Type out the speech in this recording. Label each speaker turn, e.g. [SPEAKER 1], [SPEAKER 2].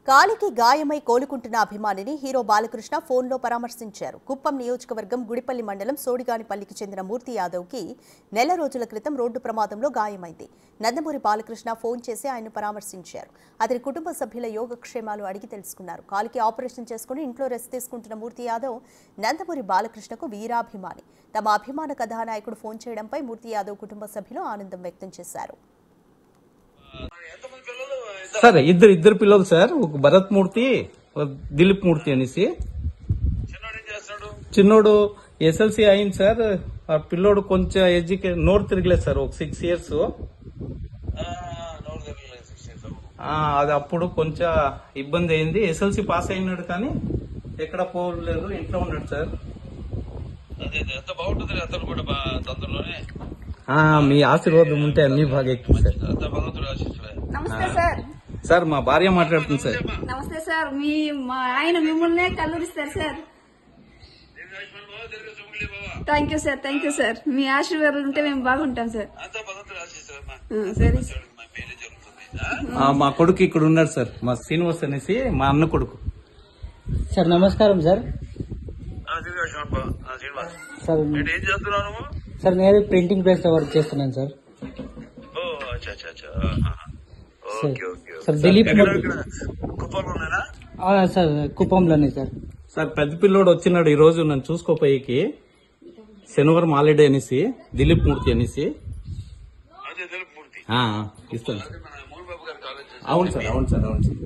[SPEAKER 1] కాలికి గాయమై కోలుకుంటున్న అభిమానిని హీరో బాలకృష్ణ ఫోన్లో పరామర్శించారు. కుప్పం నియోజకవర్గం గుడిపల్లి మండలం సోడిగానిపల్లికి చెందిన మూర్తి యాదవ్కి నెల రోజుల క్రితం రోడ్డు ప్రమాదంలో గాయమైంది. నందమూరి బాలకృష్ణ ఫోన్ చేసి ఆయన పరామర్శించారు. అతని కుటుంబ సభ్యుల యోగక్షేమాలు అడిగి తెలుసుకున్నారు. కాలికి ఆపరేషన్ చేసుకుని ఇంట్లో రెస్ట్ తీసుకుంటున్న మూర్తి యాదవ్ నందమూరి బాలకృష్ణకు వీరాభిమాని. తమ అభిమాన కథానాయకుడు ఫోన్ చేయడంపై మూర్తి యాదవ్ కుటుంబ సభ్యులు ఆనందం వ్యక్తం చేశారు.
[SPEAKER 2] సార్ ఇద్దరు పిల్లలు సార్, ఒక భరత్ మూర్తి, దిలీప్ మూర్తి అనేసి. చిన్నోడు ఎస్ఎల్సి అయింది సార్. ఆ పిల్లోడు కొంచెం నోరు తిరగలేదు సార్, ఒక 6 years. అది అప్పుడు కొంచెం ఇబ్బంది అయింది. ఎస్ఎల్సి పాస్ అయినాడు కానీ ఎక్కడ పోలేదు, ఇంట్లో ఉన్నాడు సార్. మీ ఆశీర్వాదం ఉంటే అన్ని బాగా ఎక్కువ సార్.
[SPEAKER 3] నమస్తే సార్.
[SPEAKER 2] సార్ మా భార్య మాట్లాడుతుంది సార్.
[SPEAKER 3] నమస్తే సార్. మా ఆయన మిమ్మల్నే కల్లూరిస్తారు sir. Thank you sir, thank you sir. మీ ఆశీర్వాదాలు ఉంటే మేము బాగుంటాం సార్. సరే
[SPEAKER 2] మా కొడుకు ఇక్కడ ఉన్నాడు సార్, మా శ్రీనివాస్ అనేసి, మా అన్న కొడుకు
[SPEAKER 4] సార్. నమస్కారం సార్. సార్ నేను ప్రింటింగ్ ప్రెస్ లో వర్క్ చేస్తున్నాను సార్. సార్ దిలీప్ సార్ కుప్పంలోనే సార్.
[SPEAKER 2] సార్ పెద్ద పిల్లోడు వచ్చినాడు ఈ రోజు నన్ను చూసుకోపోయేకి. శనివారం హాలిడే అనేసి, దిలీప్ మూర్తి అనేసి ఇస్తాను. అవును సార్, అవును సార్, అవును సార్.